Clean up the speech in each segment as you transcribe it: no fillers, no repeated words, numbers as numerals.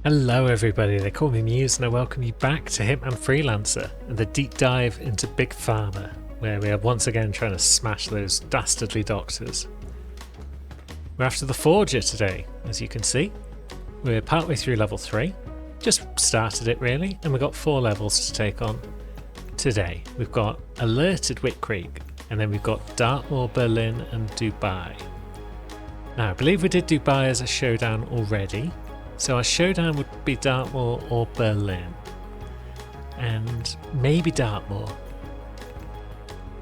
Hello everybody, they call me Muse and I welcome you back to Hitman Freelancer and the deep dive into Big Pharma, where we are once again trying to smash those dastardly doctors. We're after the Forger today, as you can see. We're partway through level 3, just started it really, and we've got 4 levels to take on today. We've got Alerted Wick Creek, and then we've got Dartmoor, Berlin and Dubai. Now I believe we did Dubai as a showdown already. So our showdown would be Dartmoor or Berlin. And maybe Dartmoor.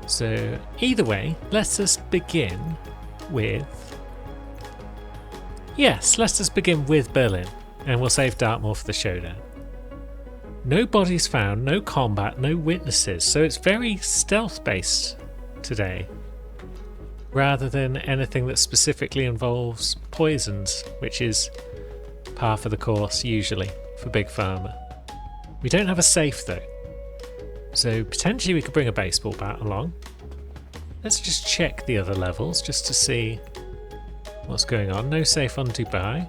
So either way, let us begin with... Yes, let us begin with Berlin. And we'll save Dartmoor for the showdown. No bodies found, no combat, no witnesses. So it's very stealth based today. Rather than anything that specifically involves poisons, which is par for the course usually for Big Pharma. We don't have a safe though, so potentially we could bring a baseball bat along. Let's just check the other levels just to see what's going on. No safe on Dubai.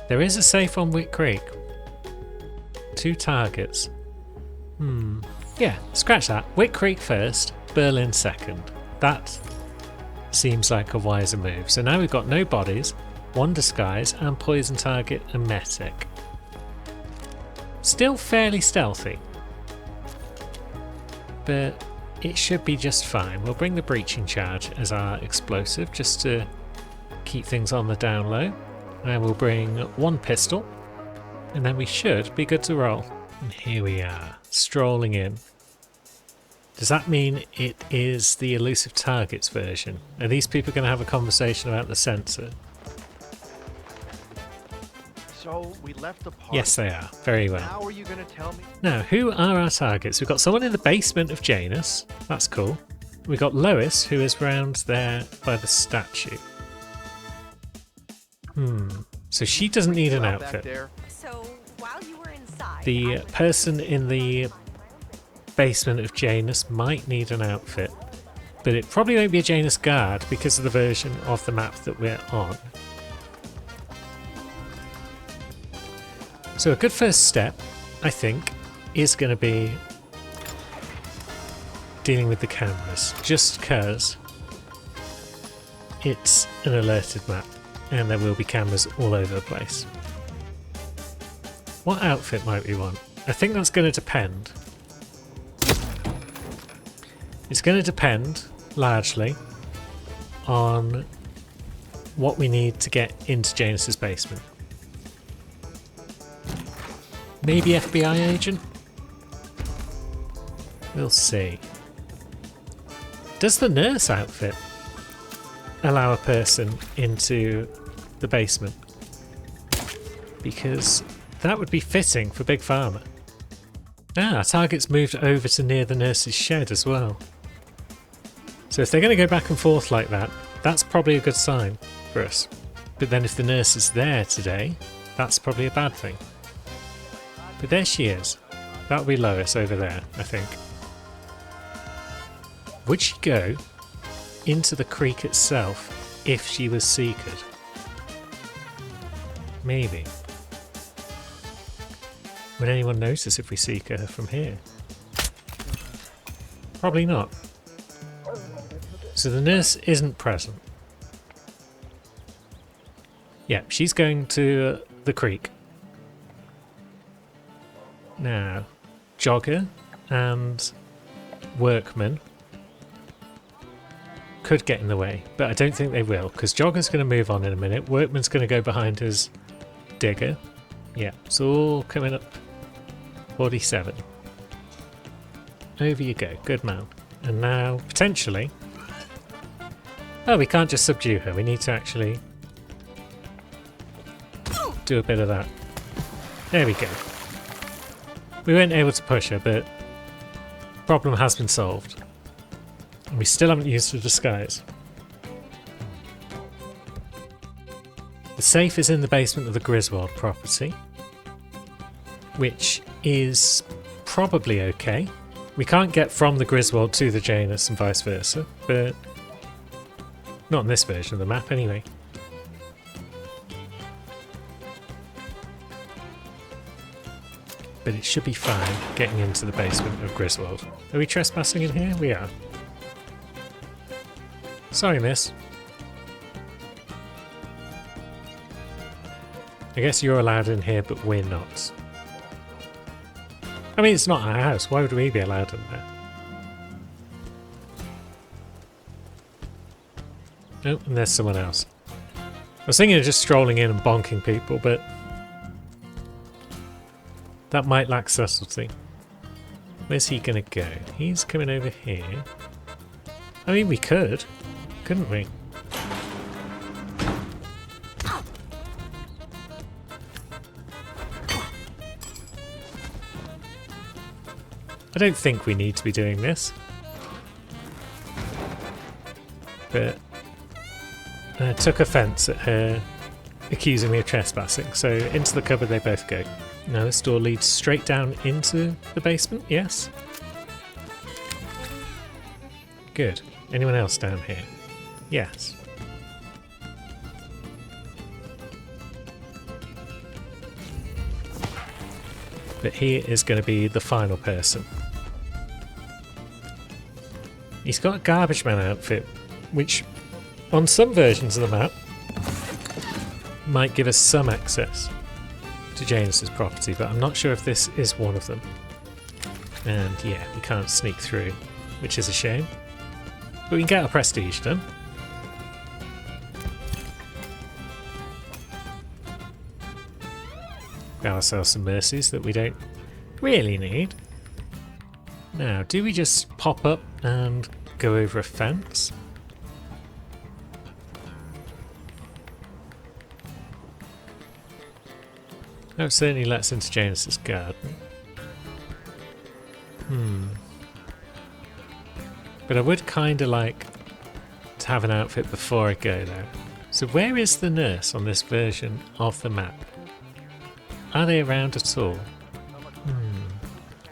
There is a safe on Wick Creek. 2 targets. Yeah, scratch that. Wick Creek first, Berlin second. That seems like a wiser move. So now we've got no bodies, 1 disguise and poison target emetic. Still fairly stealthy, but it should be just fine. We'll bring the breaching charge as our explosive just to keep things on the down low, and we'll bring 1 pistol and then we should be good to roll. And here we are, strolling in. Does that mean it is the elusive targets version? Are these people going to have a conversation about the sensor? So we left the park. Yes, they are. Very well. How are you going to tell me? Now, who are our targets? We've got someone in the basement of Janus. That's cool. We've got Lois, who is round there by the statue. So she doesn't need an Back outfit. there. So while you were inside, The person in the basement of Janus might need an outfit, but it probably won't be a Janus guard because of the version of the map that we're on. So a good first step, I think, is going to be dealing with the cameras, just because it's an alerted map and there will be cameras all over the place. What outfit might we want? I think that's going to depend. It's going to depend, largely, on what we need to get into Janus's basement. Maybe FBI agent? We'll see. Does the nurse outfit allow a person into the basement? Because that would be fitting for Big Pharma. Ah, our target's moved over to near the nurse's shed as well. So if they're going to go back and forth like that, that's probably a good sign for us. But then if the nurse is there today, that's probably a bad thing. But there she is. That'll be Lois over there, I think. Would she go into the creek itself if she was seekered? Maybe. Would anyone notice if we seek her from here? Probably not. So the nurse isn't present. Yeah, she's going to the creek. Now, Jogger and Workman could get in the way, but I don't think they will, because Jogger's going to move on in a minute. Workman's going to go behind his digger. Yeah, it's all coming up. 47. Over you go. Good man. And now, potentially... Oh, we can't just subdue her. We need to actually do a bit of that. There we go. We weren't able to push her, but problem has been solved. And we still haven't used the disguise. The safe is in the basement of the Griswold property, which is probably okay. We can't get from the Griswold to the Janus and vice versa, but not in this version of the map anyway. but it should be fine getting into the basement of Griswold. Are we trespassing in here? We are. Sorry, miss. I guess you're allowed in here, but we're not. I mean, it's not our house. Why would we be allowed in there? Oh, and there's someone else. I was thinking of just strolling in and bonking people, but that might lack subtlety. Where's he gonna go? He's coming over here. I mean, we could, couldn't we? I don't think we need to be doing this. But I took offence at her accusing me of trespassing, so into the cupboard they both go. Now this door leads straight down into the basement, yes? Good. Anyone else down here? Yes. But he is going to be the final person. He's got a garbage man outfit, which on some versions of the map might give us some access to Janus's property, but I'm not sure if this is one of them. And yeah, we can't sneak through, which is a shame. But we can get our prestige done. Got ourselves some mercies that we don't really need. Now, do we just pop up and go over a fence? That certainly lets into Janus's garden. But I would kind of like to have an outfit before I go there. So where is the nurse on this version of the map? Are they around at all?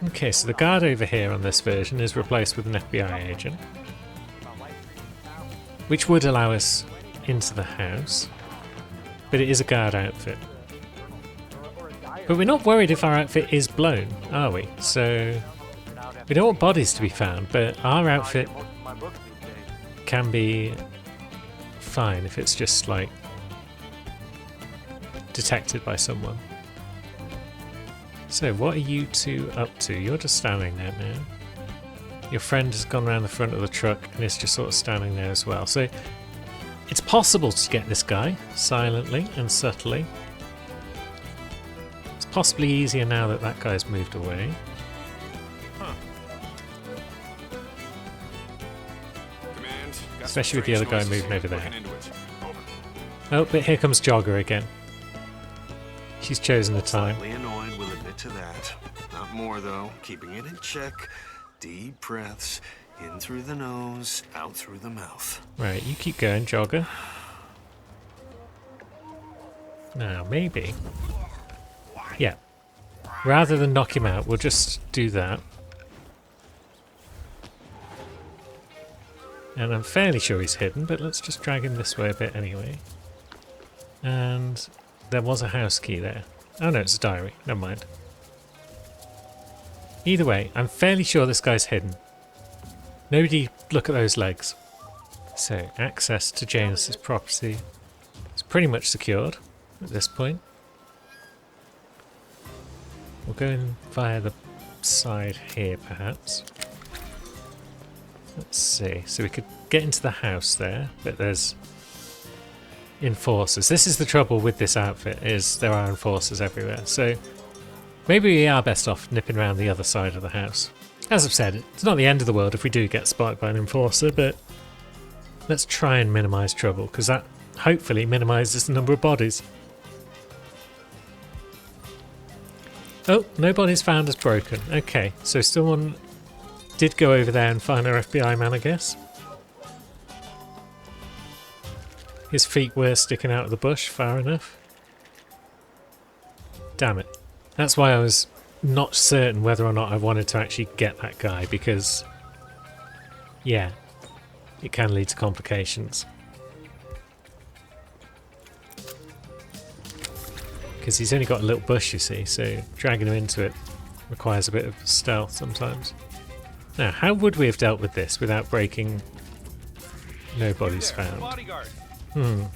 Okay, so the guard over here on this version is replaced with an FBI agent, which would allow us into the house, but it is a guard outfit. But we're not worried if our outfit is blown, are we? So we don't want bodies to be found, but our outfit can be fine if it's just like detected by someone. So what are you two up to? You're just standing there now. Your friend has gone around the front of the truck and is just sort of standing there as well. So it's possible to get this guy silently and subtly. It's possibly easier now that that guy's moved away. Especially with the other guy moving over there. Oh, but here comes Jogger again. She's chosen the time. Slightly annoyed, will admit to that. Not more though. Keeping it in check. Deep breaths. In through the nose, out through the mouth. Right, you keep going, Jogger. Now, maybe. Yeah. Rather than knock him out, we'll just do that. And I'm fairly sure he's hidden, but let's just drag him this way a bit anyway. And there was a house key there. Oh no, it's a diary. Never mind. Either way, I'm fairly sure this guy's hidden. Nobody look at those legs. So, access to Janus's property is pretty much secured at this point. We'll go in via the side here, perhaps. Let's see. So we could get into the house there, but there's enforcers. This is the trouble with this outfit, is there are enforcers everywhere. So maybe we are best off nipping around the other side of the house. As I've said, it's not the end of the world if we do get spotted by an enforcer, but let's try and minimise trouble, because that hopefully minimises the number of bodies. Oh, no bodies found as broken. Okay, so someone did go over there and find our FBI man, I guess. His feet were sticking out of the bush, far enough. Damn it. That's why I was not certain whether or not I wanted to actually get that guy, because, yeah, it can lead to complications. Because he's only got a little bush, you see, so dragging him into it requires a bit of stealth sometimes. Now, how would we have dealt with this without breaking no bodies found? I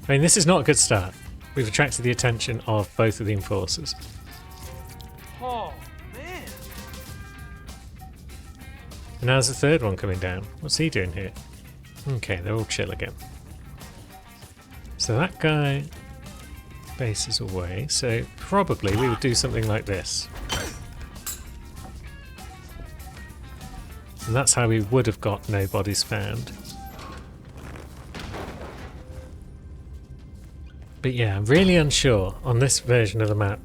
mean, this is not a good start. We've attracted the attention of both of the enforcers. Oh, man. And now's the third one coming down. What's he doing here? Okay, they're all chill again. So that guy bases away, so probably we would do something like this. And that's how we would have got no bodies found. But yeah, I'm really unsure on this version of the map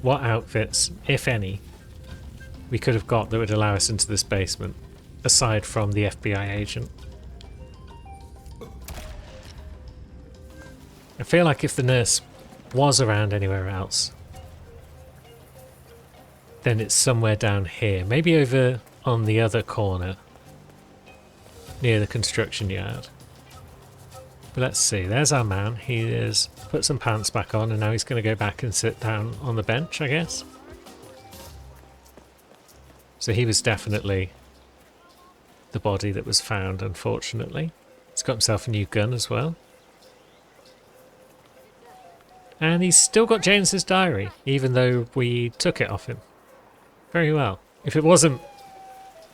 what outfits, if any, we could have got that would allow us into this basement, aside from the FBI agent. I feel like if the nurse was around anywhere else, then it's somewhere down here, maybe over on the other corner near the construction yard. But let's see, there's our man. He has put some pants back on and now he's going to go back and sit down on the bench, I guess. So he was definitely the body that was found, unfortunately. He's got himself a new gun as well. And he's still got James's diary, even though we took it off him. Very well. If it wasn't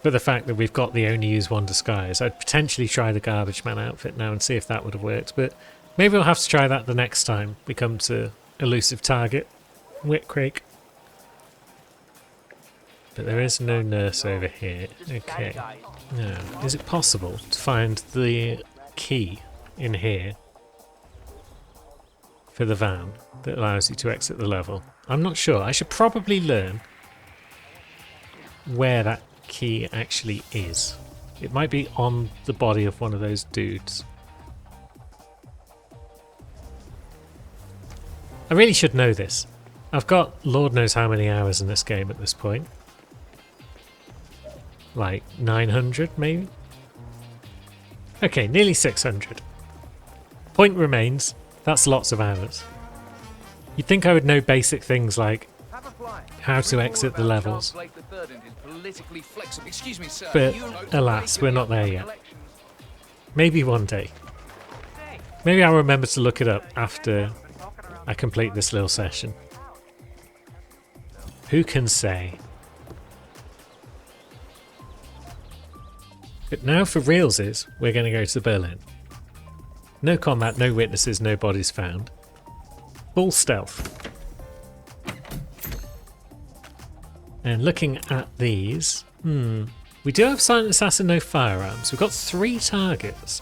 for the fact that we've got the only use one disguise, I'd potentially try the garbage man outfit now and see if that would have worked. But maybe we'll have to try that the next time we come to elusive target, Whit Creek. But there is no nurse over here. Okay. Now, is it possible to find the key in here for the van that allows you to exit the level? I'm not sure. I should probably learn where that key actually is. It might be on the body of one of those dudes. I really should know this. I've got Lord knows how many hours in this game at this point. Like 900 maybe? Okay, nearly 600. Point remains, that's lots of hours. You'd think I would know basic things like how to exit the levels. But alas, we're not there yet. Maybe one day. Maybe I'll remember to look it up after I complete this little session. Who can say? But now for realsies, we're going to go to Berlin. No combat, no witnesses, no bodies found. Full stealth. And looking at these, we do have Silent Assassin, no firearms. We've got 3 targets.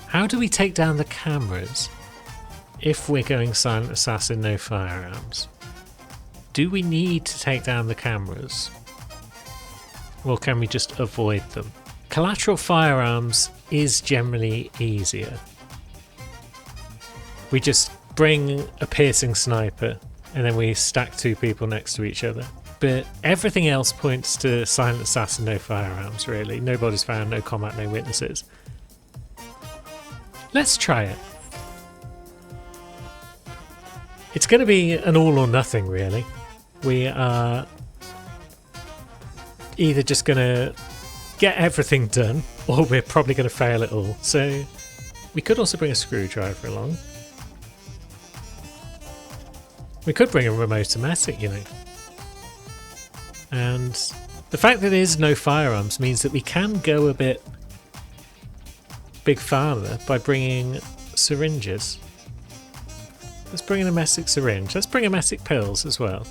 How do we take down the cameras if we're going Silent Assassin, no firearms? Do we need to take down the cameras? Or can we just avoid them? Collateral firearms is generally easier. We just bring a piercing sniper and then we stack 2 people next to each other. But everything else points to Silent Assassin, no firearms really. No bodies found, no combat, no witnesses. Let's try it. It's going to be an all or nothing really. We are either just going to get everything done or we're probably going to fail it all. So we could also bring a screwdriver along. We could bring a remote domestic, you know. And the fact that there is no firearms means that we can go a bit big farther by bringing syringes. Let's bring an emetic syringe. Let's bring emetic pills as well.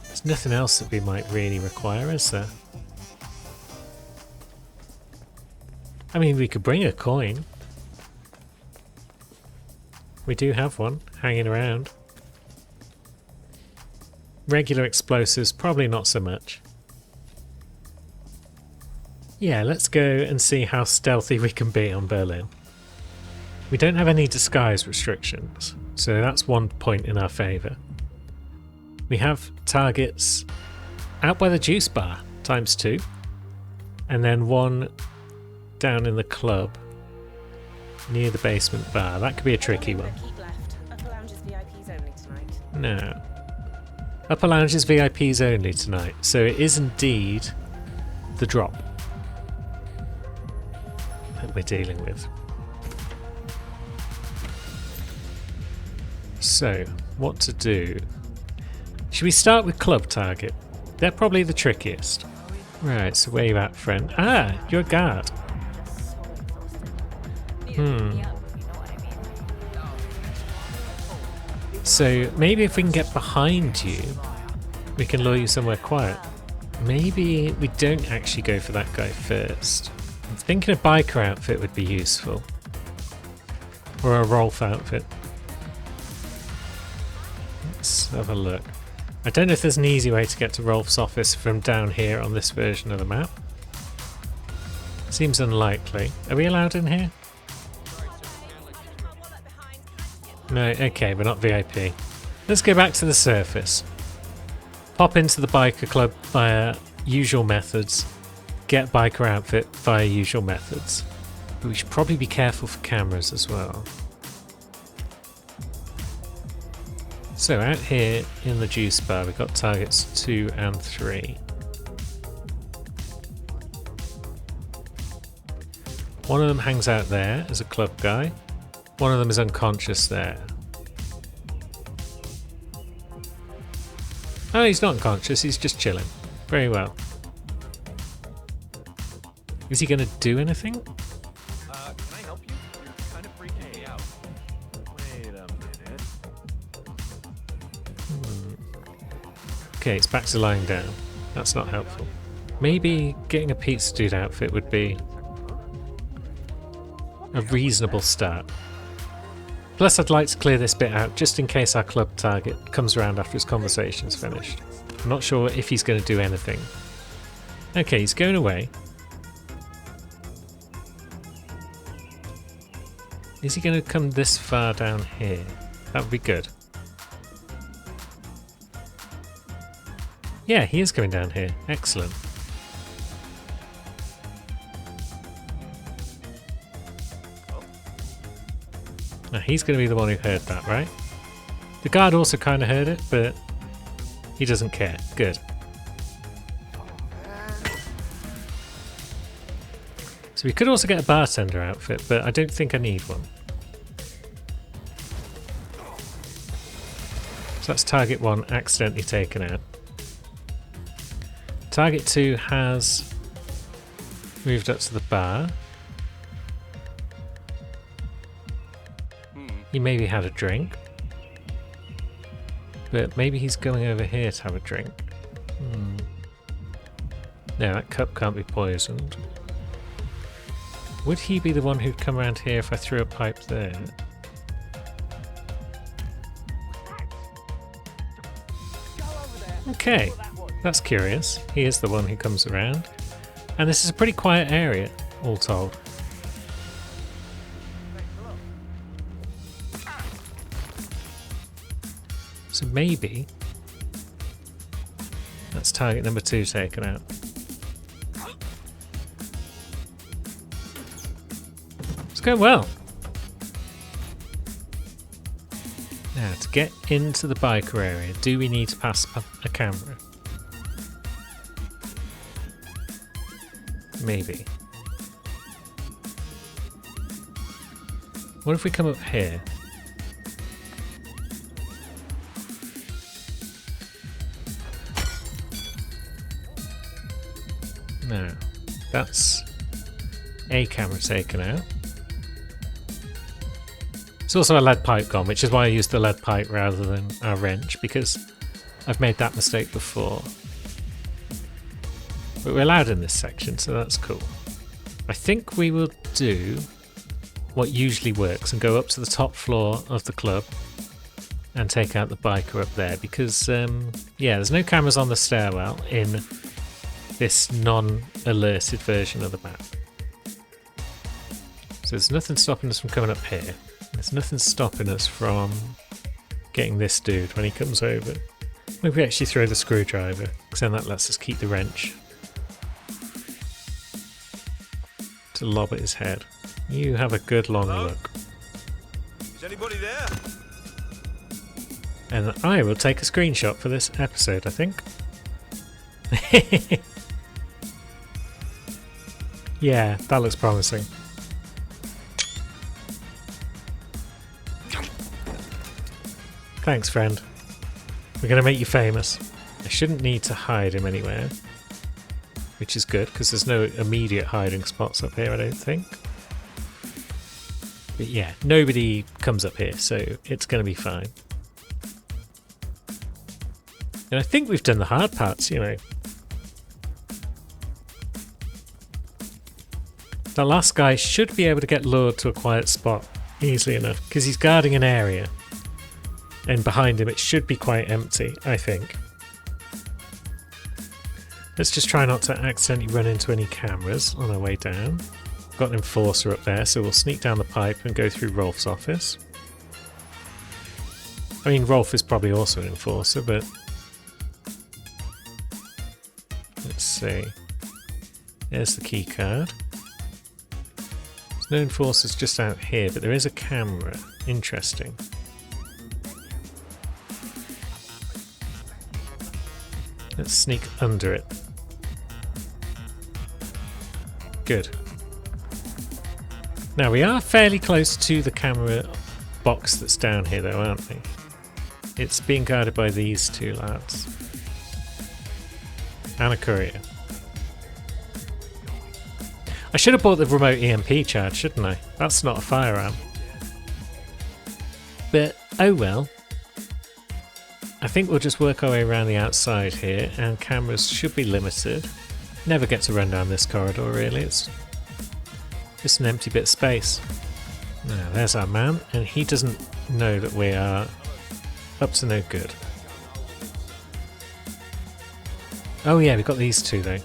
There's nothing else that we might really require, is there? I mean, we could bring a coin. We do have one hanging around. Regular explosives, probably not so much. Yeah, let's go and see how stealthy we can be on Berlin. We don't have any disguise restrictions, so that's one point in our favour. We have targets out by the juice bar, ×2, and then one down in the club near the basement bar. That could be a tricky one. No. Upper Lounge is VIPs only tonight, so it is indeed the drop that we're dealing with. So, what to do? Should we start with club target? They're probably the trickiest. Right, so where you at, friend? Ah, you're a guard. So maybe if we can get behind you, we can lure you somewhere quiet. Maybe we don't actually go for that guy first. I'm thinking a biker outfit would be useful. Or a Rolf outfit. Let's have a look. I don't know if there's an easy way to get to Rolf's office from down here on this version of the map. Seems unlikely. Are we allowed in here? No, okay, we're not VIP. Let's go back to the surface. Pop into the biker club via usual methods. Get biker outfit via usual methods. But we should probably be careful for cameras as well. So out here in the juice bar, we've got targets 2 and 3. One of them hangs out there as a club guy. One of them is unconscious there. Oh, he's not unconscious, he's just chilling. Very well. Is he going to do anything? Can I help you? You're kind of freaking me out. Wait a minute. Okay, it's back to lying down. That's not helpful. Maybe getting a pizza dude outfit would be a reasonable start. Plus, I'd like to clear this bit out just in case our club target comes around after his conversation's finished. I'm not sure if he's going to do anything. Okay, he's going away. Is he going to come this far down here? That would be good. Yeah, he is coming down here. Excellent. Now he's going to be the one who heard that, right? The guard also kind of heard it, but he doesn't care. Good. So we could also get a bartender outfit, but I don't think I need one. So that's target 1 accidentally taken out. Target 2 has moved up to the bar. He maybe had a drink. But maybe he's going over here to have a drink. No, that cup can't be poisoned. Would he be the one who'd come around here if I threw a pipe there? Okay, that's curious. He is the one who comes around. And this is a pretty quiet area, all told. So maybe that's target number 2 taken out. It's going well. Now, to get into the biker area, do we need to pass a camera? Maybe. What if we come up here? No, that's a camera taken out. It's also a lead pipe gone, which is why I used the lead pipe rather than our wrench, because I've made that mistake before. But we're allowed in this section, so that's cool. I think we will do what usually works and go up to the top floor of the club and take out the biker up there, because yeah, there's no cameras on the stairwell in this non-alerted version of the map. So there's nothing stopping us from coming up here. There's nothing stopping us from getting this dude when he comes over. Maybe we actually throw the screwdriver, because then that lets us keep the wrench to lob at his head. You have a good long look. Is anybody there? And I will take a screenshot for this episode, I think. Yeah, that looks promising. Thanks, friend. We're going to make you famous. I shouldn't need to hide him anywhere, which is good, because there's no immediate hiding spots up here, I don't think. But yeah, nobody comes up here, so it's going to be fine. And I think we've done the hard parts, you know. The last guy should be able to get lured to a quiet spot easily enough, because he's guarding an area. And behind him it should be quite empty, I think. Let's just try not to accidentally run into any cameras on our way down. Got an enforcer up there, so we'll sneak down the pipe and go through Rolf's office. I mean, Rolf is probably also an enforcer, but... let's see. There's the key card. There's no enforcers just out here, but there is a camera. Interesting. Let's sneak under it. Good. Now we are fairly close to the camera box that's down here though, aren't we? It's being guarded by these two lads. And a courier. I should have bought the remote EMP charge, shouldn't I? That's not a firearm. But, oh well. I think we'll just work our way around the outside here, and cameras should be limited. Never get to run down this corridor, really. It's just an empty bit of space. Now, there's our man, and he doesn't know that we are up to no good. Oh yeah, we've got these two, though.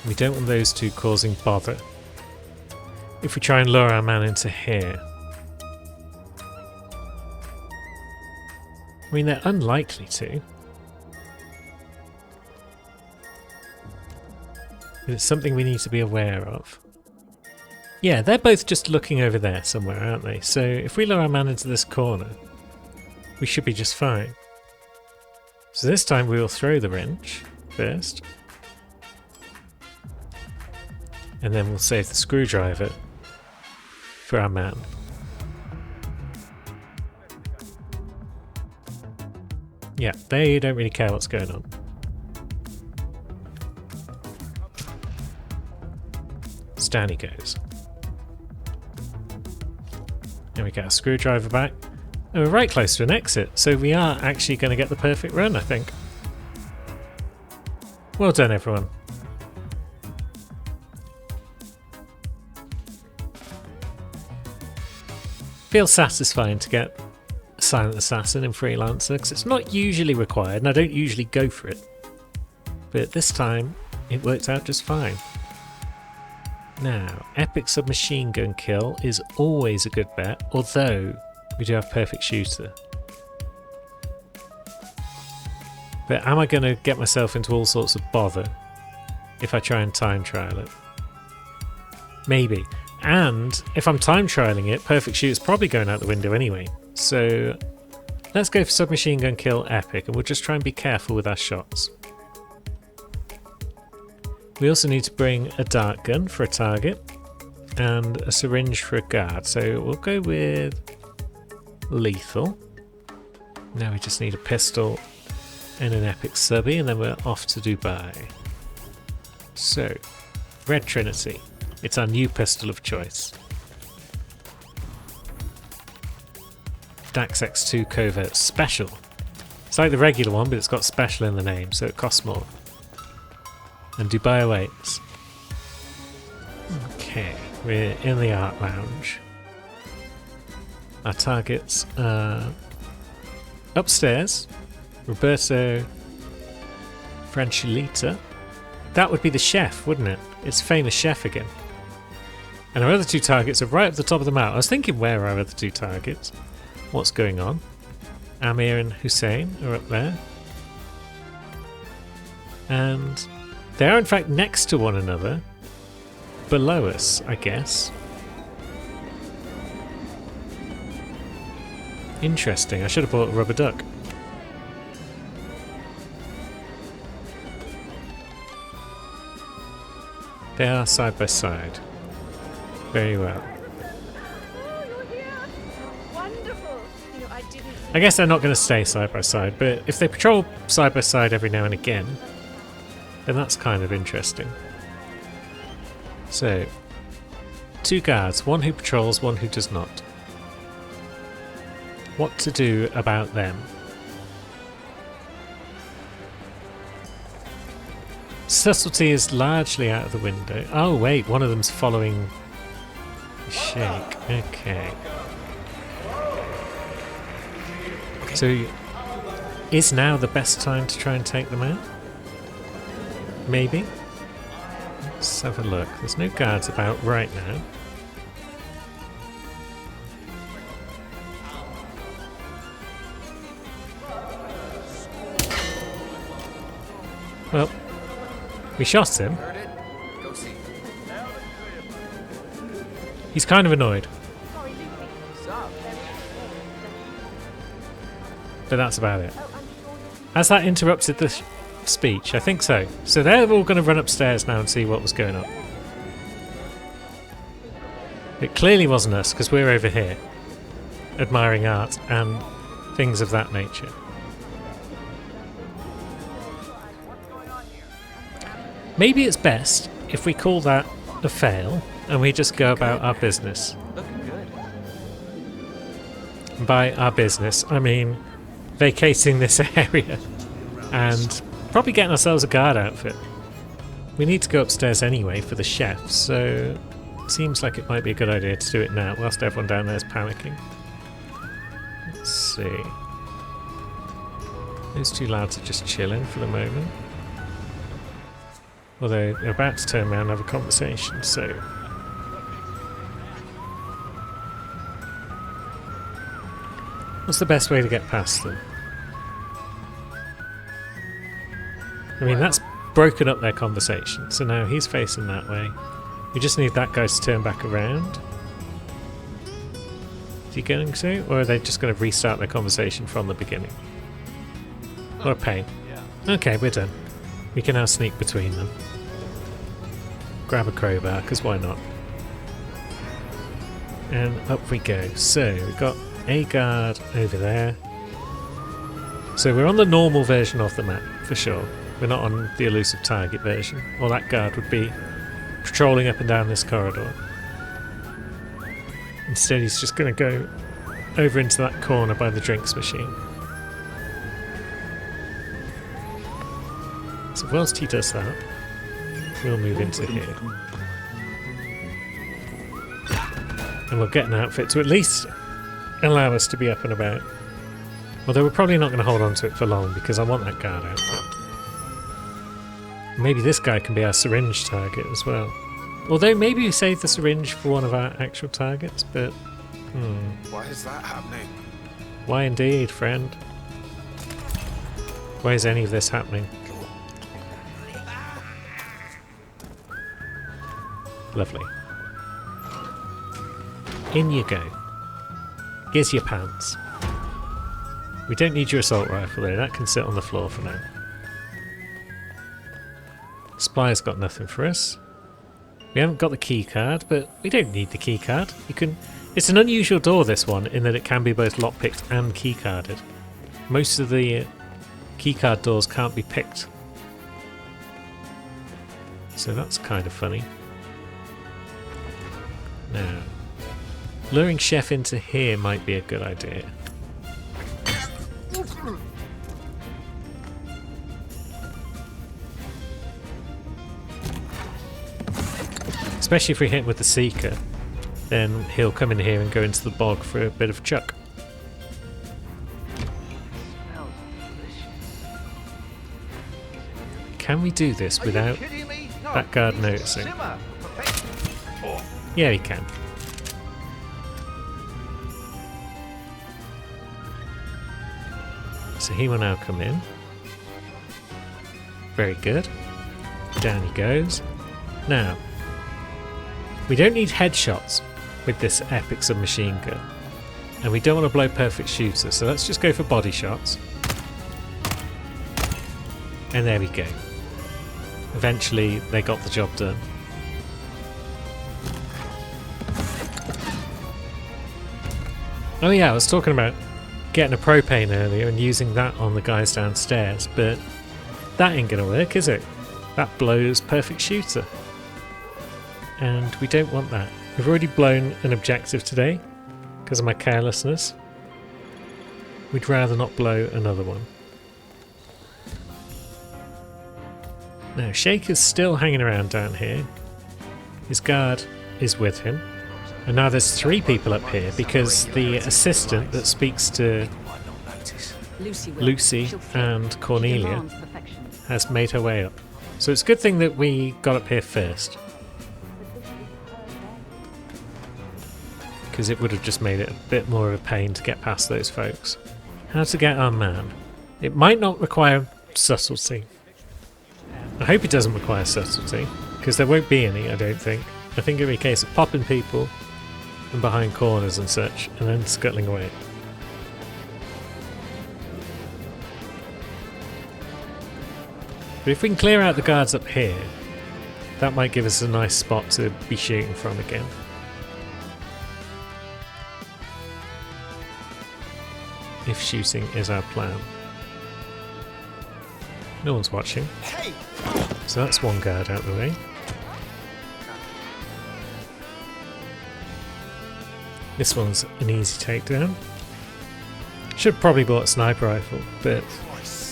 We don't want those two causing bother. If we try and lure our man into here. I mean, they're unlikely to. But it's something we need to be aware of. Yeah, they're both just looking over there somewhere, aren't they? So if we lure our man into this corner, we should be just fine. So this time we will throw the wrench first. And then we'll save the screwdriver for our man. Yeah, they don't really care what's going on. Down he goes. And we get our screwdriver back. And we're right close to an exit, so we are actually going to get the perfect run, I think. Well done, everyone. Feels satisfying to get a Silent Assassin in Freelancer, because it's not usually required, and I don't usually go for it. But this time, it worked out just fine. Now, epic submachine gun kill is always a good bet, although we do have perfect shooter. But am I going to get myself into all sorts of bother if I try and time trial it? Maybe. And if I'm time trialing it, perfect shooter's probably going out the window anyway. So let's go for submachine gun kill epic, and we'll just try and be careful with our shots. We also need to bring a dart gun for a target and a syringe for a guard. So we'll go with lethal. Now we just need a pistol and an epic subby, and then we're off to Dubai. So, Red Trinity. It's our new pistol of choice. Dax X2 Covert Special. It's like the regular one, but it's got special in the name, so it costs more. And Dubai awaits. Okay, we're in the art lounge. Our targets are upstairs. Roberto Francilita. That would be the chef, wouldn't it? It's famous chef again. And our other two targets are right up the top of the map. I was thinking, where are our other two targets? What's going on? Amir and Hussein are up there. And they are in fact next to one another. Below us, I guess. Interesting. I should have bought a rubber duck. They are side by side. Very well. Oh, you're here. Wonderful. You know, I didn't. I guess they're not going to stay side by side, but if they patrol side by side every now and again, then that's kind of interesting. So, 2 guards, one who patrols, one who does not. What to do about them? Subtlety is largely out of the window. Oh wait, one of them's following the Sheikh. Okay. So, is now the best time to try and take them out? Maybe? Let's have a look. There's no guards about right now. Well, we shot him. Heard it? Go see. He's kind of annoyed, Sorry, Lucy. What's up? but that's about it. Oh, I'm sure you'll Has that interrupted the speech? I think so. So they're all going to run upstairs now and see what was going on. It clearly wasn't us, because we're over here, admiring art and things of that nature. Maybe it's best if we call that a fail and we just go about our business. Looking good. And by our business, I mean vacating this area and probably getting ourselves a guard outfit. We need to go upstairs anyway for the chef, so it seems like it might be a good idea to do it now whilst everyone down there is panicking. Let's see. Those 2 lads are just chilling for the moment. Although they're about to turn around and have a conversation, so... What's the best way to get past them? I mean, that's broken up their conversation, so now he's facing that way. We just need that guy to turn back around. Is he going to? Or are they just going to restart their conversation from the beginning? What a pain. Okay, we're done. We can now sneak between them. Grab a crowbar, because why not? And up we go. So, we've got a guard over there. So we're on the normal version of the map, for sure. We're not on the elusive target version. Or that guard would be patrolling up and down this corridor. Instead he's just going to go over into that corner by the drinks machine. So whilst he does that, we'll move into here. And we'll get an outfit to at least allow us to be up and about. Although we're probably not going to hold on to it for long because I want that guard outfit. Maybe this guy can be our syringe target as well. Although maybe we save the syringe for one of our actual targets, but... Why is that happening? Why indeed, friend? Why is any of this happening? Lovely. In you go. Here's your pants. We don't need your assault rifle though, that can sit on the floor for now. Sply's got nothing for us. We haven't got the key card, but we don't need the key card. You can. It's an unusual door, this one, in that it can be both lockpicked and key carded. Most of the keycard doors can't be picked. So that's kind of funny. Now, luring Chef into here might be a good idea. Especially if we hit him with the Seeker, then he'll come in here and go into the bog for a bit of chuck. Can we do this without that guard noticing? Yeah, he can. So he will now come in. Very good. Down he goes. Now, we don't need headshots with this epic submachine gun. And we don't want to blow perfect shooter, so let's just go for body shots. And there we go. Eventually, they got the job done. Oh yeah, I was talking about getting a propane earlier and using that on the guys downstairs, but that ain't gonna work, is it? That blows perfect shooter. And we don't want that. We've already blown an objective today because of my carelessness. We'd rather not blow another one. Now, Shaker's still hanging around down here. His guard is with him. And now there's 3 people up here because the assistant that speaks to Lucy and Cornelia has made her way up. So it's a good thing that we got up here first, because it would have just made it a bit more of a pain to get past those folks. How to get our man. It might not require subtlety. I hope it doesn't require subtlety, because there won't be any, I don't think. I think it'll be a case of popping people and behind corners and such, and then scuttling away. But if we can clear out the guards up here, that might give us a nice spot to be shooting from again. If shooting is our plan. No one's watching. So that's one guard out of the way. This one's an easy takedown. Should have probably bought a sniper rifle, but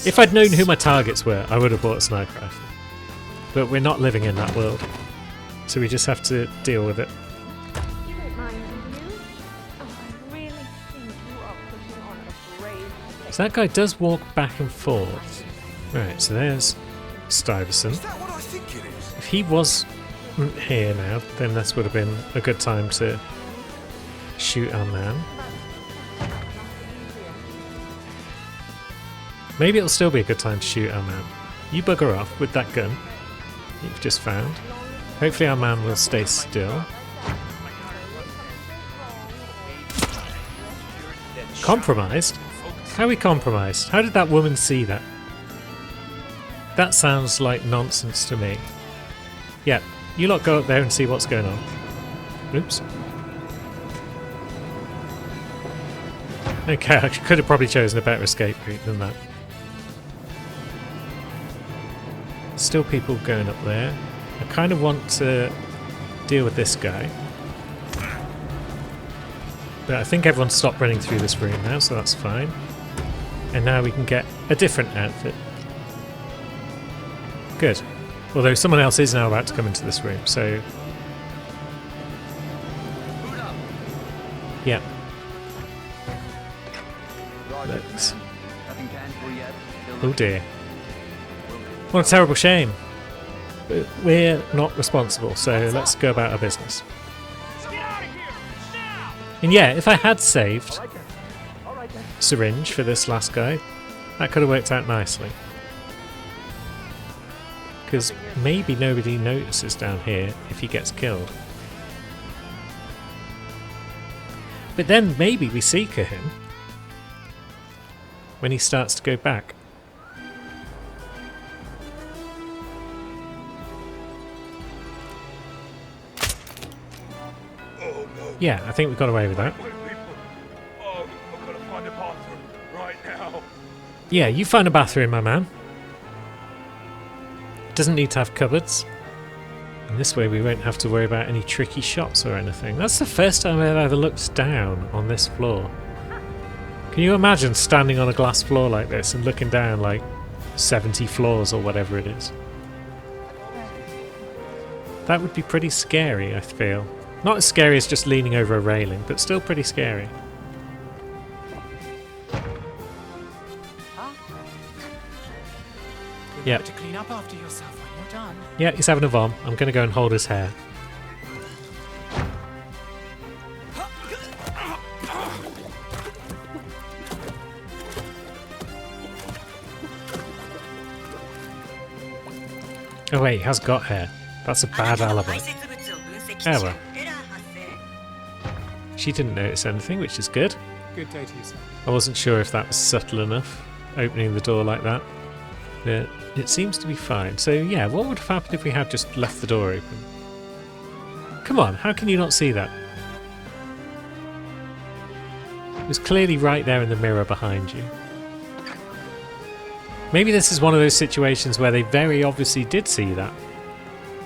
if I'd known who my targets were, I would have bought a sniper rifle. But we're not living in that world, so we just have to deal with it. You don't mind, do you? Oh, I really think you are putting on a brave face. So that guy does walk back and forth. Right, so there's Stuyvesant. Is that what I think it is? If he was here now, then this would have been a good time to shoot our man. Maybe it'll still be a good time to shoot our man. You bugger off with that gun you've just found. Hopefully our man will stay still. Compromised? How are we compromised? How did that woman see that? That sounds like nonsense to me. Yeah, you lot go up there and see what's going on. Oops. Okay, I could have probably chosen a better escape route than that. Still people going up there. I kind of want to deal with this guy. But I think everyone's stopped running through this room now, so that's fine. And now we can get a different outfit. Good. Although someone else is now about to come into this room, so... Yeah. Let's... Oh dear. What a terrible shame. But we're not responsible, so let's go about our business. And yeah, if I had saved syringe for this last guy, that could have worked out nicely. Because maybe nobody notices down here if he gets killed. But then maybe we seeker him when he starts to go back. Yeah, I think we got away with that. Oh, I've got to find a bathroom right now. Yeah, you find a bathroom, my man. Doesn't need to have cupboards. And this way we won't have to worry about any tricky shots or anything. That's the first time I've ever looked down on this floor. Can you imagine standing on a glass floor like this and looking down like 70 floors or whatever it is? That would be pretty scary, I feel. Not as scary as just leaning over a railing, but still pretty scary. Yeah. To clean up after yourself when you're done. Yeah, he's having a vom. I'm going to go and hold his hair. Oh wait, he has got hair. That's a bad alibi. Oh well. She didn't notice anything, which is good. Good day to you, sir. I wasn't sure if that was subtle enough, opening the door like that. But it seems to be fine. So yeah, what would have happened if we had just left the door open? Come on, how can you not see that? was clearly right there in the mirror behind you. Maybe this is one of those situations where they very obviously did see that,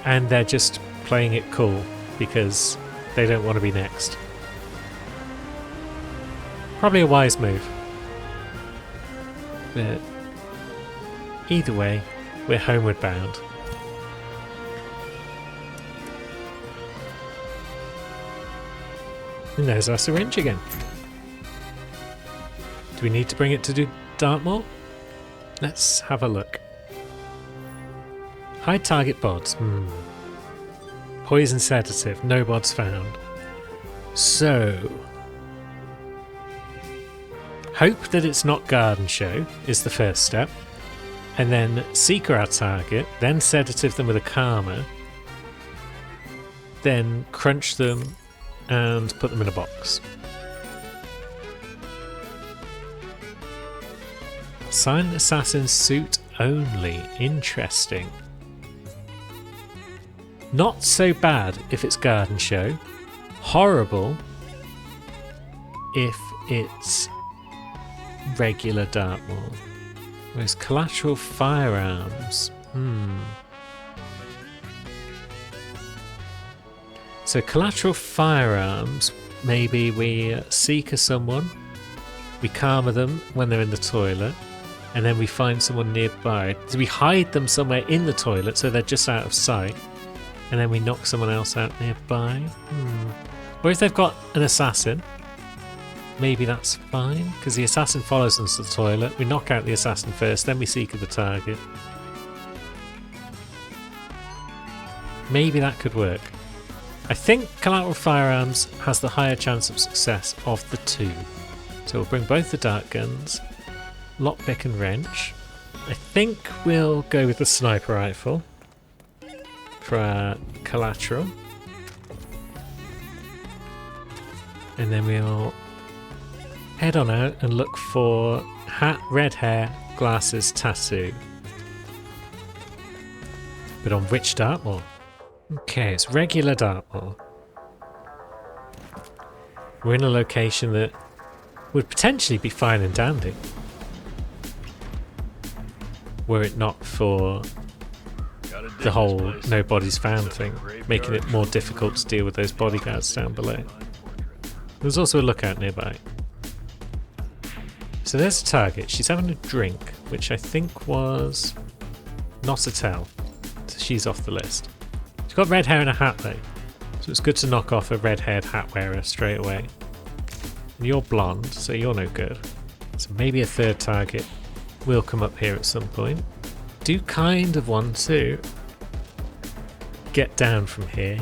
and they're just playing it cool because they don't want to be next. Probably a wise move. But either way, we're homeward bound. And there's our syringe again. Do we need to bring it to do Dartmoor? Let's have a look. Hide target bods. Poison sedative. No bods found. So... hope that it's not garden show is the first step. And then seeker our target. Then sedative them with a karma. Then crunch them and put them in a box. Silent assassin suit only. Interesting. Not so bad if it's garden show. Horrible if it's regular Dartmoor. Whereas collateral firearms. So collateral firearms, maybe we seeker someone, we karma them when they're in the toilet, and then we find someone nearby. So we hide them somewhere in the toilet so they're just out of sight, and then we knock someone else out nearby. Or if they've got an assassin, maybe that's fine, because the assassin follows us to the toilet. We knock out the assassin first, then we seeker the target. Maybe that could work. I think collateral firearms has the higher chance of success of the two. So we'll bring both the dart guns, lockpick and wrench. I think we'll go with the sniper rifle for our collateral. And then we'll head on out and look for hat, red hair, glasses, tattoo. But on which Dartmoor? Okay, it's regular Dartmoor. We're in a location that would potentially be fine and dandy were it not for the whole no bodies found thing, making it more difficult to deal with those bodyguards down below. There's also a lookout nearby. So there's a target. She's having a drink, which I think was not a tell. So she's off the list. She's got red hair and a hat though, so it's good to knock off a red-haired hat wearer straight away. And you're blonde, so you're no good. So maybe a third target will come up here at some point. Do kind of want to get down from here,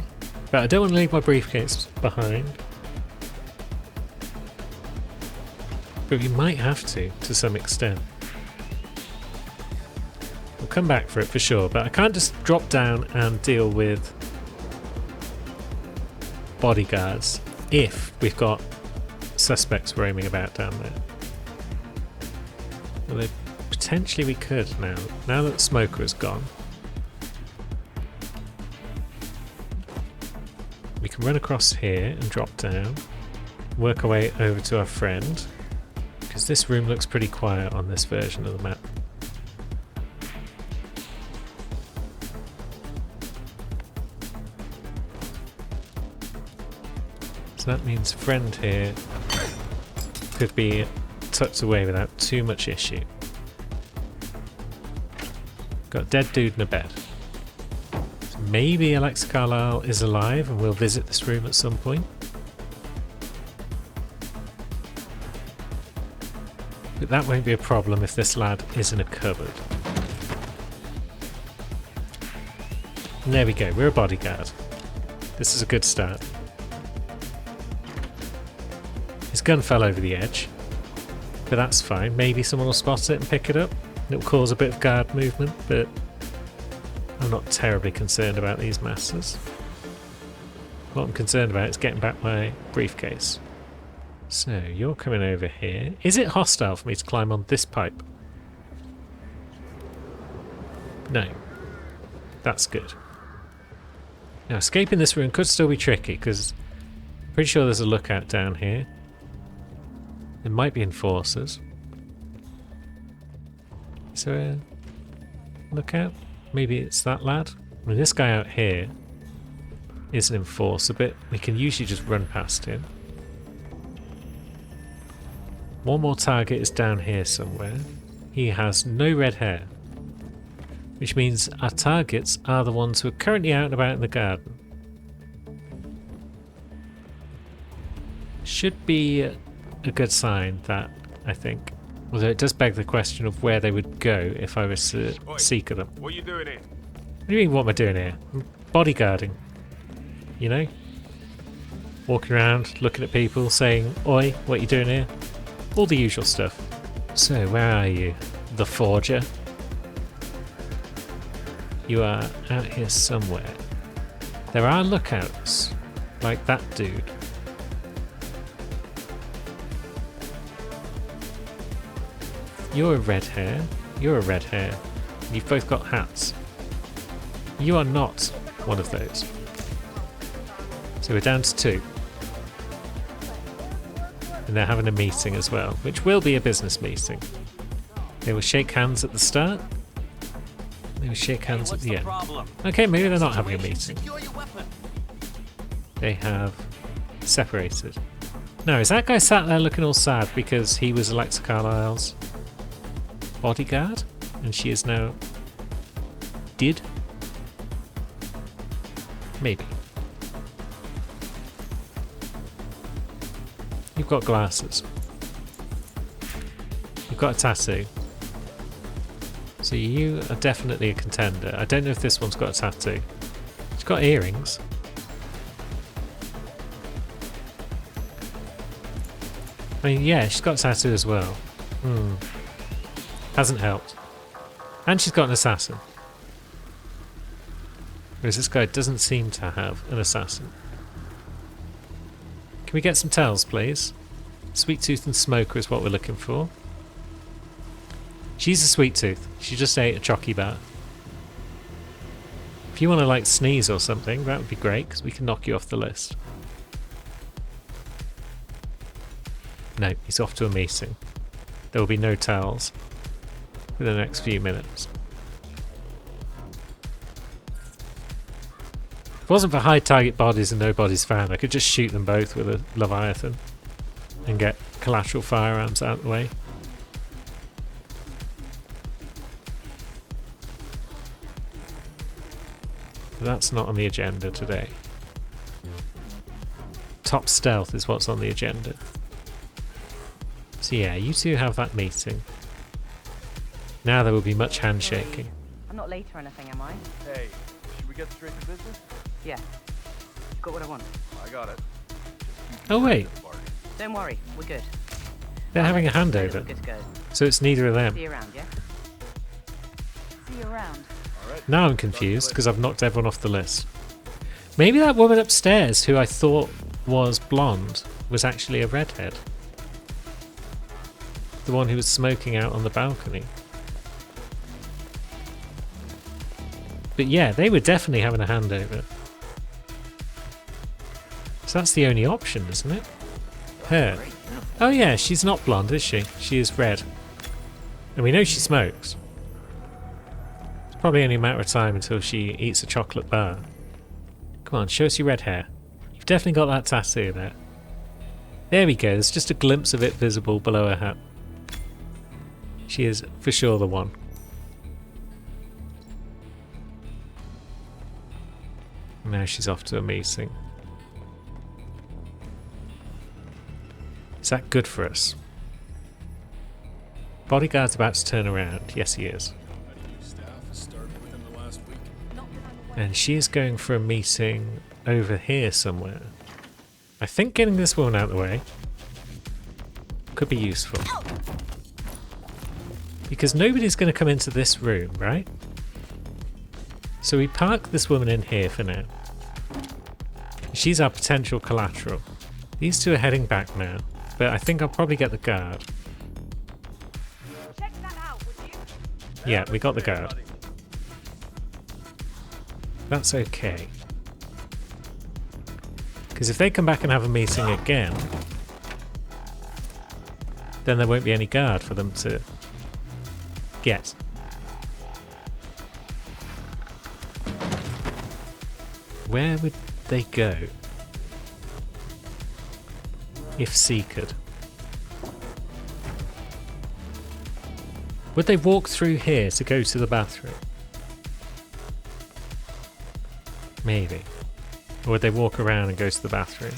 but I don't want to leave my briefcase behind. But we might have to some extent. We'll come back for it for sure, but I can't just drop down and deal with bodyguards if we've got suspects roaming about down there. Although potentially we could now that the smoker is gone. We can run across here and drop down, work our way over to our friend, because this room looks pretty quiet on this version of the map. So that means friend here could be tucked away without too much issue. Got a dead dude in a bed. So maybe Alexa Carlisle is alive and we'll visit this room at some point. But that won't be a problem if this lad is in a cupboard. And there we go, we're a bodyguard. This is a good start. His gun fell over the edge, but that's fine. Maybe someone will spot it and pick it up. It'll cause a bit of guard movement, but I'm not terribly concerned about these masters. What I'm concerned about is getting back my briefcase. So, you're coming over here. Is it hostile for me to climb on this pipe? No. That's good. Now, escaping this room could still be tricky, because I'm pretty sure there's a lookout down here. It might be enforcers. Is there a lookout? Maybe it's that lad? I mean, this guy out here is an enforcer, but we can usually just run past him. One more target is down here somewhere. He has no red hair, which means our targets are the ones who are currently out and about in the garden. Should be a good sign, that, I think. Although it does beg the question of where they would go if I was to seek them. What are you doing here? What do you mean, what am I doing here? I'm bodyguarding. You know? Walking around, looking at people, saying, "Oi, what are you doing here?" All the usual stuff. So, where are you? The Forger? You are out here somewhere. There are lookouts, like that dude. You're a red hair. You're a red hair. You've both got hats. You are not one of those. So we're down to 2. And they're having a meeting as well, which will be a business meeting. They will shake hands at the start. They will shake hands at the end. Okay, maybe they're not having a meeting. They have separated. No, is that guy sat there looking all sad because he was Alexa Carlisle's bodyguard and she is now dead? Maybe. You've got glasses. You've got a tattoo. So you are definitely a contender. I don't know if this one's got a tattoo. She's got earrings. I mean, yeah, she's got a tattoo as well. Hasn't helped. And she's got an assassin. Whereas this guy doesn't seem to have an assassin. Can we get some tells, please? Sweet Tooth and Smoker is what we're looking for. She's a Sweet Tooth. She just ate a chocky bar. If you want to, like, sneeze or something, that would be great, because we can knock you off the list. No, he's off to a meeting. There will be no towels for the next few minutes. If it wasn't for high target bodies and nobody's found, I could just shoot them both with a Leviathan and get collateral firearms out of the way. But that's not on the agenda today. Top stealth is what's on the agenda. So yeah, you two have that meeting. Now there will be much handshaking. I'm not late or anything, am I? Hey, should we get straight to business? Yeah. Got what I want. I got it. Oh wait, Don't worry, we're good. they're having a We're handover. good to go. So it's neither of them. See you around, yeah? See you around. Now I'm confused because I've knocked everyone off the list. Maybe that woman upstairs who I thought was blonde was actually a redhead. The one who was smoking out on the balcony. But yeah, they were definitely having a handover. So that's the only option, isn't it? Her. Oh yeah, she's not blonde, is she? She is red. And we know she smokes. It's probably only a matter of time until she eats a chocolate bar. Come on, show us your red hair. You've definitely got that tattoo there. There we go, there's just a glimpse of it visible below her hat. She is for sure the one. Now she's off to a meeting. Is that good for us? Bodyguard's about to turn around. Yes, he is. And she is going for a meeting over here somewhere. I think getting this woman out of the way could be useful. Because nobody's going to come into this room, right? So we park this woman in here for now. She's our potential collateral. These two are heading back now, but I think I'll probably get the guard. Check that out, would you? Yeah, we got the guard. That's okay. Because if they come back and have a meeting again, then there won't be any guard for them to get. Where would they go if C could? Would they walk through here to go to the bathroom? Maybe. Or would they walk around and go to the bathroom?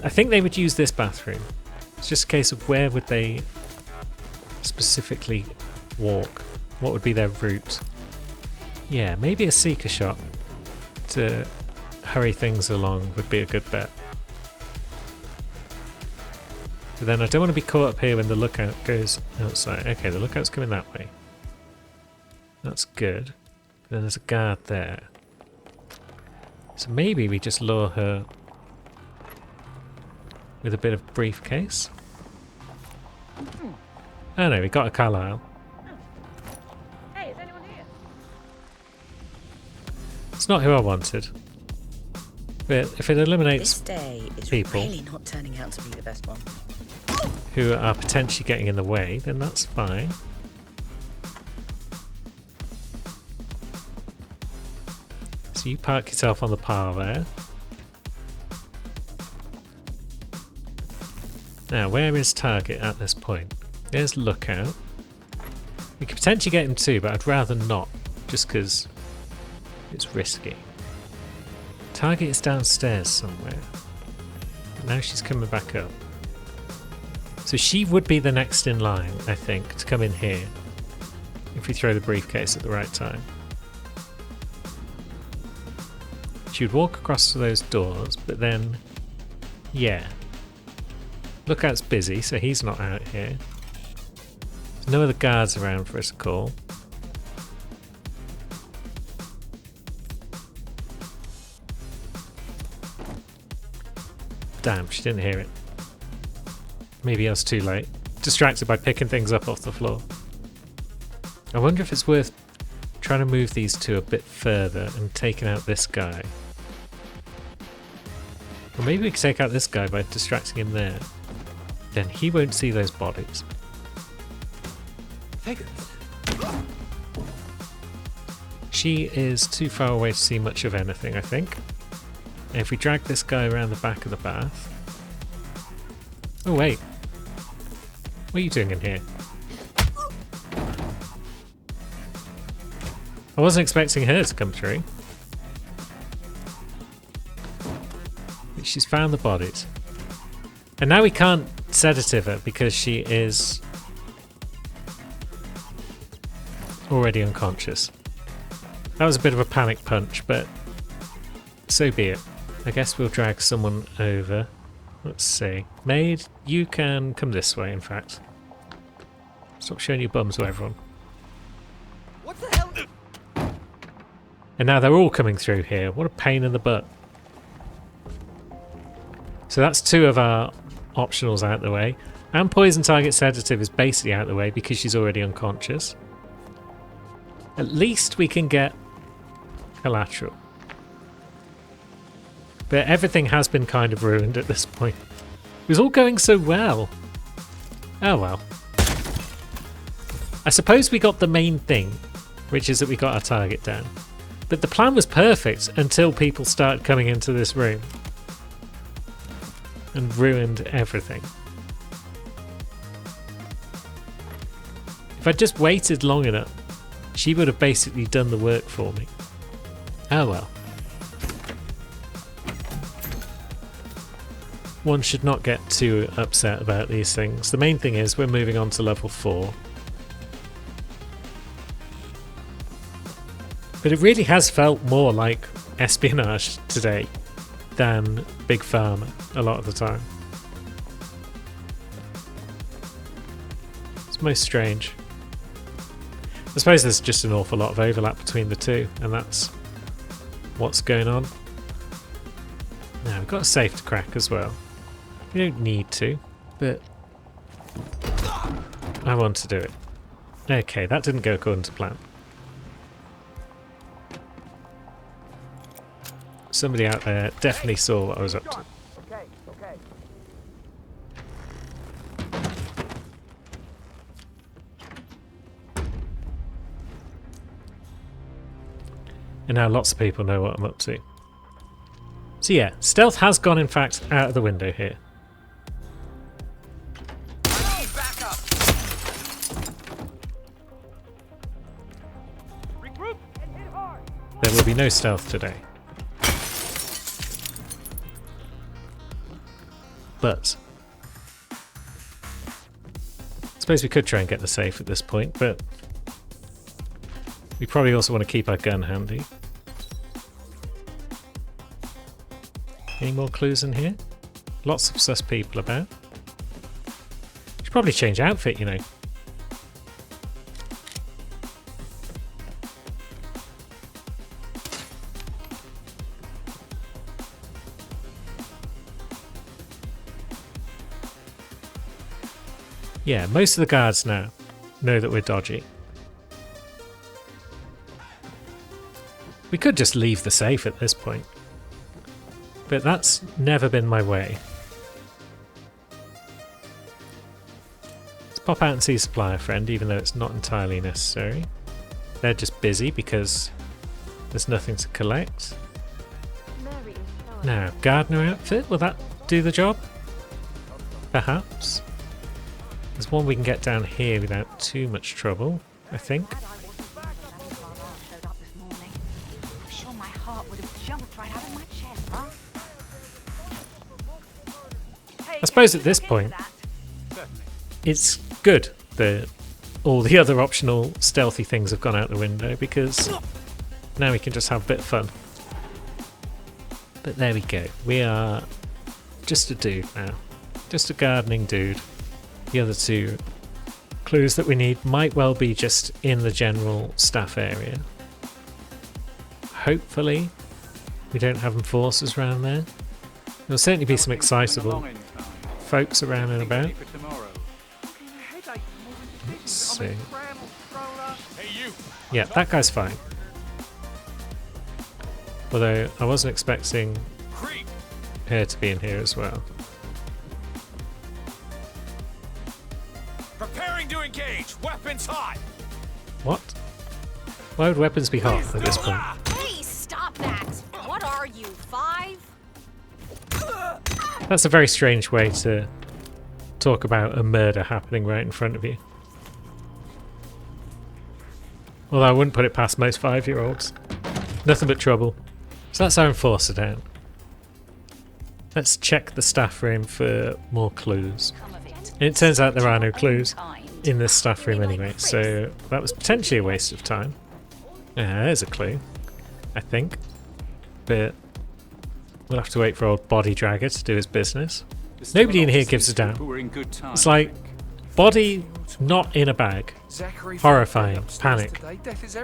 I think they would use this bathroom. It's just a case of where would they specifically walk? What would be their route? Yeah, maybe a seeker shot to hurry things along would be a good bet. But then I don't want to be caught up here when the lookout goes outside. Okay, the lookout's coming that way. That's good. Then there's a guard there. So maybe we just lure her with a bit of briefcase. Oh no, we got a Carlisle. Hey, is anyone here? It's not who I wanted. But if it eliminates This day is people really not turning out to be the best one. who are potentially getting in the way, then that's fine. So you park yourself on the par there. Now, where is target at this point? There's lookout. We could potentially get him too, but I'd rather not, just because it's risky. Target is downstairs somewhere. Now she's coming back up. So she would be the next in line, I think, to come in here. If we throw the briefcase at the right time. She would walk across to those doors, but then... yeah. Lookout's busy, so he's not out here. There's no other guards around for us to call. Damn, she didn't hear it. Maybe I was too late. Distracted by picking things up off the floor. I wonder if it's worth trying to move these two a bit further and taking out this guy. Or maybe we could take out this guy by distracting him there. Then he won't see those bodies. Figures. She is too far away to see much of anything, I think. And if we drag this guy around the back of the bath... Oh wait. What are you doing in here? I wasn't expecting her to come through. But she's found the bodies. And now we can't sedative her because she is already unconscious. That was a bit of a panic punch, but so be it. I guess we'll drag someone over. Let's see. Maid, you can come this way, in fact. Stop showing your bums to everyone. What the hell? And now they're all coming through here. What a pain in the butt. So that's two of our optionals out the way. And poison target sedative is basically out the way because she's already unconscious. At least we can get collateral. But everything has been kind of ruined at this point. It was all going so well. Oh well. I suppose we got the main thing, which is that we got our target down. But the plan was perfect until people started coming into this room. And ruined everything. If I'd just waited long enough, she would have basically done the work for me. Oh well. One should not get too upset about these things. The main thing is we're moving on to level 4. But it really has felt more like espionage today than Big Pharma a lot of the time. It's most strange. I suppose there's just an awful lot of overlap between the two, and that's what's going on. Now, we've got a safe to crack as well. We don't need to, but I want to do it. Okay, that didn't go according to plan. Somebody out there definitely saw what I was up to. Okay, okay. And now lots of people know what I'm up to. So yeah, stealth has gone in fact out of the window here. Back up. Regroup and hit hard. There will be no stealth today. But I suppose we could try and get the safe at this point, but we probably also want to keep our gun handy. Any more clues in here? Lots of sus people about. Should probably change outfit, you know. Yeah, most of the guards now know that we're dodgy. We could just leave the safe at this point. But that's never been my way. Let's pop out and see Supplier Friend, even though it's not entirely necessary. They're just busy because there's nothing to collect. Mary is so Now, Gardener outfit, will that do the job? Perhaps. There's one we can get down here without too much trouble, I think. Glad I wasn't there when Bernard showed up this morning. I'm sure my heart would have jumped right out of my chest, huh? I suppose at this point, it's good that all the other optional stealthy things have gone out the window, because now we can just have a bit of fun. But there we go. We are just a dude now. Just a gardening dude. The other two clues that we need might well be just in the general staff area. Hopefully we don't have enforcers around there. There'll certainly be some excitable folks around and about. Let's see. Hey, you. Yeah, that guy's fine. Although I wasn't expecting Creep. her to be in here as well. Preparing to engage. Weapons hot. What? Why would weapons be hot at this point? Please stop that! What are you, 5? That's a very strange way to talk about a murder happening right in front of you. Although I wouldn't put it past most 5-year-olds. Nothing but trouble. So that's our enforcer down. Let's check the staff room for more clues. And it turns out there are no clues in this staff room anyway, so that was potentially a waste of time. There's a clue, I think. But we'll have to wait for old Body Dragger to do his business. Nobody in here gives a damn. It's like, body not in a bag. Horrifying. Panic.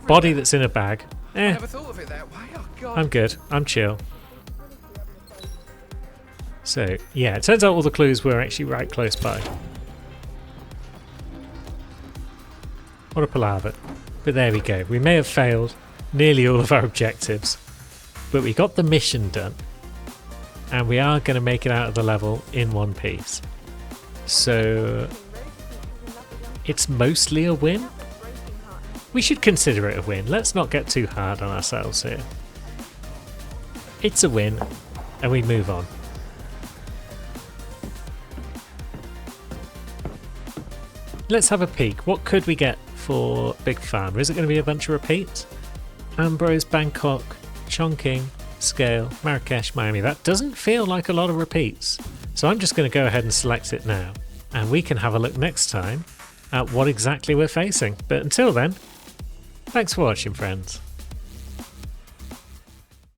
Body that's in a bag. Never thought of it that way. Oh, God. I'm good. I'm chill. So, yeah, it turns out all the clues were actually right close by. What a palaver. But there we go. We may have failed nearly all of our objectives, but we got the mission done. And we are going to make it out of the level in one piece. So, it's mostly a win? We should consider it a win. Let's not get too hard on ourselves here. It's a win, and we move on. Let's have a peek. What could we get for Big Farmer? Is it going to be a bunch of repeats? Ambrose, Bangkok, Chongqing, Scale, Marrakesh, Miami. That doesn't feel like a lot of repeats. So I'm just going to go ahead and select it now. And we can have a look next time at what exactly we're facing. But until then, thanks for watching, friends.